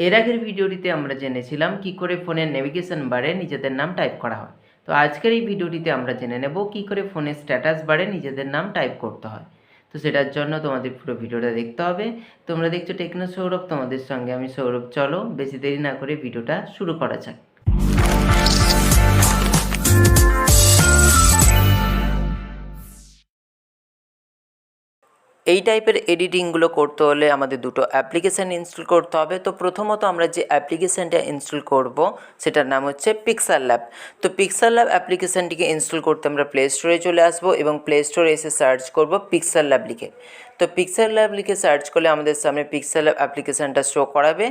এর আগের ভিডিওটিতে আমরা জেনেছিলাম কি করে ফোনের নেভিগেশন বারে নিজেদের নাম টাইপ করা হয়। তো আজকের এই ভিডিওটিতে আমরা জেনে নেব কি করে ফোনের স্ট্যাটাস বারে নিজেদের নাম টাইপ করতে হয়। তো সেটার জন্য তোমাদের পুরো ভিডিওটা দেখতে হবে। তোমরা দেখছো টেকনো সৌরভ, তোমাদের সঙ্গে আমি সৌরভ। চলো বেশি দেরি না করে ভিডিওটা শুরু করা যাক। এই টাইপের এডিটিংগুলো করতে হলে আমাদের দুটো অ্যাপ্লিকেশান ইনস্টল করতে হবে। তো প্রথমত আমরা যে অ্যাপ্লিকেশানটা ইনস্টল করব সেটার নাম হচ্ছে পিক্সেল ল্যাব। তো পিক্সেল ল্যাব অ্যাপ্লিকেশানটিকে ইনস্টল করতে আমরা প্লে স্টোরে চলে আসবো এবং প্লে স্টোরে এসে সার্চ করব পিক্সেল ল্যাব লিখে। তো পিক্সেল ল্যাব লিখে সার্চ করলে আমাদের সামনে পিক্সেল ল্যাব অ্যাপ্লিকেশানটা শো করাবে।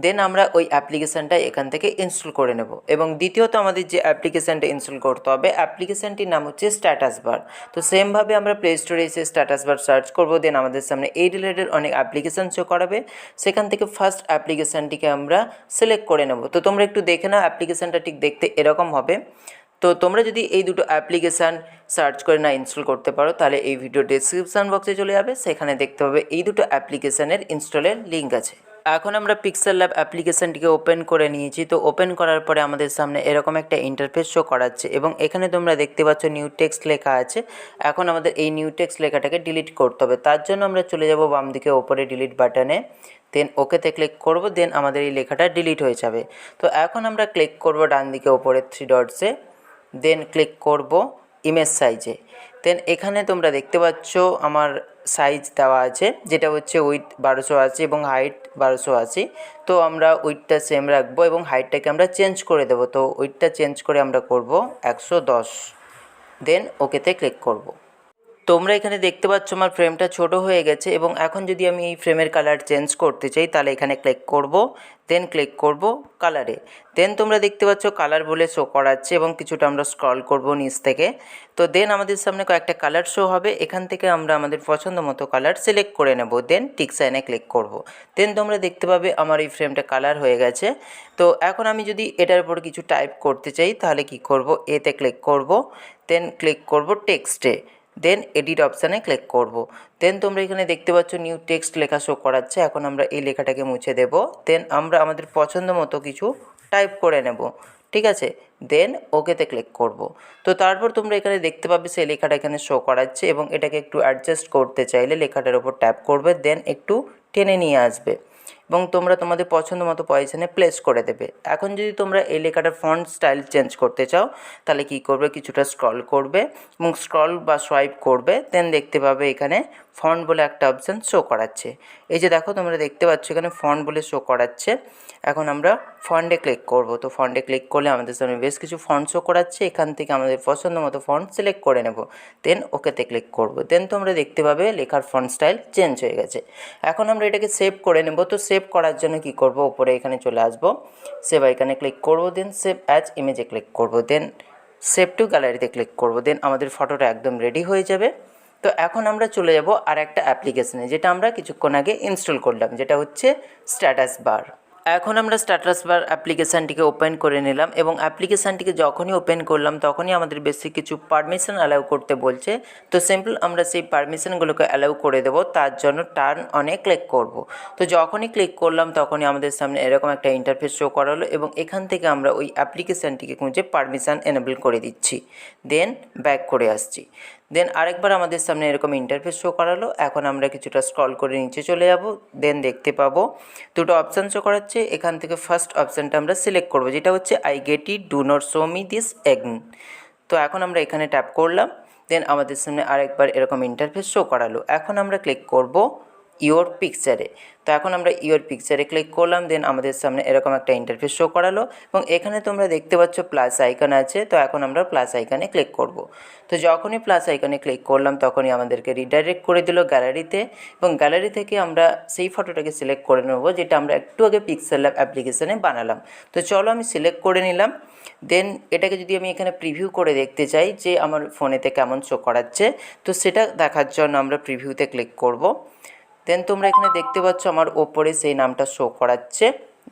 দেন আমরা ওই অ্যাপ্লিকেশানটা এখান থেকে ইনস্টল করে নেব। এবং দ্বিতীয়ত আমাদের যে অ্যাপ্লিকেশানটা ইনস্টল করতে হবে অ্যাপ্লিকেশানটির নাম হচ্ছে স্ট্যাটাস বার। তো সেমভাবে আমরা প্লে স্টোরে এসে স্ট্যাটাস বার সার্চ করব। দেন আমাদের সামনে এই রিলেটেড অনেক অ্যাপ্লিকেশান শো করাবে। সেখান থেকে ফার্স্ট অ্যাপ্লিকেশানটিকে আমরা সিলেক্ট করে নেব। তো তোমরা একটু দেখে নাও, অ্যাপ্লিকেশানটা ঠিক দেখতে এরকম হবে। তো তোমরা যদি এই দুটো অ্যাপ্লিকেশান সার্চ করে না ইনস্টল করতে পারো তাহলে এই ভিডিও ডেসক্রিপশান বক্সে চলে যাবে, সেখানে দেখতে পাবে এই দুটো অ্যাপ্লিকেশানের ইনস্টলের লিঙ্ক আছে। এখন আমরা পিক্সেল ল্যাব অ্যাপ্লিকেশানটিকে ওপেন করে নিয়েছি। তো ওপেন করার পরে আমাদের সামনে এরকম একটা ইন্টারফেস শো করাচ্ছে এবং এখানে তোমরা দেখতে পাচ্ছ নিউ টেক্সট লেখা আছে। এখন আমাদের এই নিউ টেক্সট লেখাটাকে ডিলিট করতে হবে। তার জন্য আমরা চলে যাব বাম দিকে ওপরে ডিলিট বাটনে, দেন ওকেতে ক্লিক করব। দেন আমাদের এই লেখাটা ডিলিট হয়ে যাবে। তো এখন আমরা ক্লিক করব ডান দিকে ওপরে 3 ডটসে, দেন ক্লিক করব ইমেজ সাইজে। দেন এখানে তোমরা দেখতে পাচ্ছ আমার সাইজ দেওয়া আছে, যেটা হচ্ছে উইথ 1280 এবং হাইট 1280। তো আমরা উইথটা সেম রাখবো এবং হাইটটাকে আমরা চেঞ্জ করে দেবো। তো উইথটা চেঞ্জ করে আমরা করব 110, দেন ওকেতে ক্লিক করব। তোমরা এখানে দেখতে পাচ্ছ আমার ফ্রেমটা ছোট হয়ে গেছে এবং এখন যদি আমি এই ফ্রেমের কালার চেঞ্জ করতে চাই তাহলে এখানে ক্লিক করব, দেন ক্লিক করব কালারে। দেন তোমরা দেখতে পাচ্ছ কালার বলে শো করাচ্ছে এবং কিছুটা আমরা স্ক্রল করব নিচ থেকে। তো দেন আমাদের সামনে কয়েকটা কালার শো হবে, এখান থেকে আমরা আমাদের পছন্দ মতো কালার সিলেক্ট করে নেব। দেন টিক সাইনে ক্লিক করব। দেন তোমরা দেখতে পাবে আমার এই ফ্রেমটা কালার হয়ে গেছে। তো এখন আমি যদি এটার উপর কিছু টাইপ করতে চাই তাহলে কি করব, এতে ক্লিক করব, দেন ক্লিক করব টেক্সটে, দেন এডিট অপশানে ক্লিক করব। দেন তোমরা এখানে দেখতে পাচ্ছ নিউ টেক্সট লেখা শো করাচ্ছে। এখন আমরা এই লেখাটাকে মুছে দেব। দেন আমরা আমাদের পছন্দ মতো কিছু টাইপ করে নেব, ঠিক আছে। দেন ওকেতে ক্লিক করব। তো তারপর তোমরা এখানে দেখতে পাবে সেই লেখাটা এখানে শো করাচ্ছে এবং এটাকে একটু অ্যাডজাস্ট করতে চাইলে লেখাটার ওপর ট্যাপ করবে, দেন একটু টেনে নিয়ে আসবে এবং তোমরা তোমাদের পছন্দ মতো পজিশনে প্লেস করে দেবে। এখন যদি তোমরা এই লেখাটার ফন্ট স্টাইল চেঞ্জ করতে চাও তাহলে কি করবে, কিছুটা স্ক্রল করবে এবং স্ক্রল বা সোয়াইপ করবে। দেন দেখতে পাবে এখানে ফন্ট বলে একটা অপশান শো করাচ্ছে। এই যে দেখো তোমরা দেখতে পাচ্ছ এখানে ফন্ট বলে শো করাচ্ছে। এখন আমরা ফন্টে ক্লিক করব। তো ফন্টে ক্লিক করলে আমাদের সামনে বেশ কিছু ফন্ট শো করাচ্ছে, এখান থেকে আমাদের পছন্দ মতো ফন্ট সিলেক্ট করে নেব। দেন ওকেতে ক্লিক করব। দেন তোমরা দেখতে পাবে লেখার ফন্ট স্টাইল চেঞ্জ হয়ে গেছে। এখন আমরা এটাকে সেভ করে নেব। তো সেভ করার জন্য কি করব, উপরে এখানে চলে আসব, সেভ আইকনে ক্লিক করব, দেন সেভ অ্যাজ ইমেজে ক্লিক করব, দেন সেভ টু গ্যালারিতে ক্লিক করব। দেন আমাদের ফটোটা একদম রেডি হয়ে যাবে। তো এখন আমরা চলে যাব আর একটা অ্যাপ্লিকেশনে, যেটা আমরা কিছুক্ষণ আগে ইনস্টল করলাম, যেটা হচ্ছে স্ট্যাটাস বার। এখন আমরা স্ট্যাটাস বার অ্যাপ্লিকেশানটিকে ওপেন করে নিলাম এবং অ্যাপ্লিকেশানটিকে যখনই ওপেন করলাম তখনই আমাদের বেশি কিছু পারমিশন অ্যালাউ করতে বলছে। তো সিম্পল আমরা সেই পারমিশনগুলোকে অ্যালাউ করে দেবো। তার জন্য টার্ন অনে ক্লিক করব। তো যখনই ক্লিক করলাম তখনই আমাদের সামনে এরকম একটা ইন্টারফেস শো করালো এবং এখান থেকে আমরা ওই অ্যাপ্লিকেশানটিকে খুঁজে পারমিশন এনেবল করে দিচ্ছি, দেন ব্যাক করে আসছি। দেন আরেকবার আমাদের সামনে এরকম ইন্টারফেস শো করালো। এখন আমরা কিছুটা স্ক্রল করে নিচে চলে যাব। দেন দেখতে পাবো দুটো অপশান শো করাচ্ছে। এখান থেকে ফার্স্ট অপশানটা আমরা সিলেক্ট করব, যেটা হচ্ছে I get it, do not show me this again. তো এখন আমরা এখানে ট্যাপ করলাম। দেন আমাদের সামনে আরেকবার এরকম ইন্টারফেস শো করালো। এখন আমরা ক্লিক করব ইওর পিকচারে। তো এখন আমরা ইওর পিকচারে ক্লিক করলাম। দেন আমাদের সামনে এরকম একটা ইন্টারফেস শো করালো এবং এখানে তোমরা দেখতে পাচ্ছ প্লাস আইকন আছে। তো এখন আমরা প্লাস আইকনে ক্লিক করব। তো যখনই প্লাস আইকনে ক্লিক করলাম তখনই আমাদেরকে রিডাইরেক্ট করে দিল গ্যালারিতে এবং গ্যালারি থেকে আমরা সেই ফটোটাকে সিলেক্ট করে নেব, যেটা আমরা একটু আগে পিক্সেল ল্যাব অ্যাপ্লিকেশানে বানালাম। তো চলো আমি সিলেক্ট করে নিলাম। দেন এটাকে যদি আমি এখানে প্রিভিউ করে দেখতে চাই যে আমার ফোনেতে কেমন শো করাচ্ছে, তো সেটা দেখার জন্য আমরা প্রিভিউতে ক্লিক করব। দেন তোমরা এখানে দেখতে পাচ্ছ আমার ওপরে সেই নামটা শো করাচ্ছে,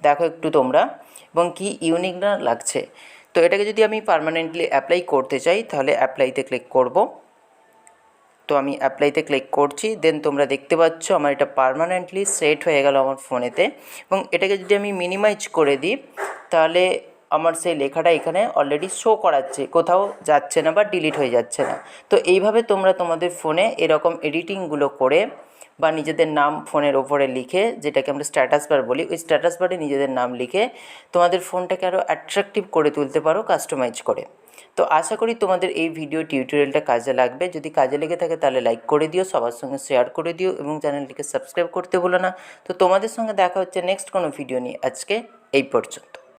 দেখো একটু তোমরা, এবং কি ইউনিক না লাগছে। তো এটাকে যদি আমি পার্মানেন্টলি অ্যাপ্লাই করতে চাই তাহলে অ্যাপ্লাইতে ক্লিক করব। তো আমি অ্যাপ্লাইতে ক্লিক করছি, দেন তোমরা দেখতে পাচ্ছ আমার এটা পার্মানেন্টলি সেট হয়ে গেল আমার ফোনেতে। এবং এটাকে যদি আমি মিনিমাইজ করে দিই তাহলে আমার সেই লেখাটা এখানে অলরেডি শো করাচ্ছে, কোথাও যাচ্ছে না বা ডিলিট হয়ে যাচ্ছে না। তো এইভাবে তোমরা তোমাদের ফোনে এরকম এডিটিংগুলো করে বা নিজেদের নাম ফোনের ওপরে লিখে, যেটাকে আমরা স্ট্যাটাস বার বলি, ওই স্ট্যাটাস বারে নিজেদের নাম লিখে তোমাদের ফোনটাকে আরও অ্যাট্রাকটিভ করে তুলতে পারো কাস্টমাইজ করে। তো আশা করি তোমাদের এই ভিডিও টিউটোরিয়ালটা কাজে লাগবে। যদি কাজে লেগে থাকে তাহলে লাইক করে দিও, সবার সঙ্গে শেয়ার করে দিও এবং চ্যানেলটিকে সাবস্ক্রাইব করতে ভুলো না। তো তোমাদের সঙ্গে দেখা হচ্ছে নেক্সট কোনো ভিডিও নিয়ে। আজকে এই পর্যন্ত।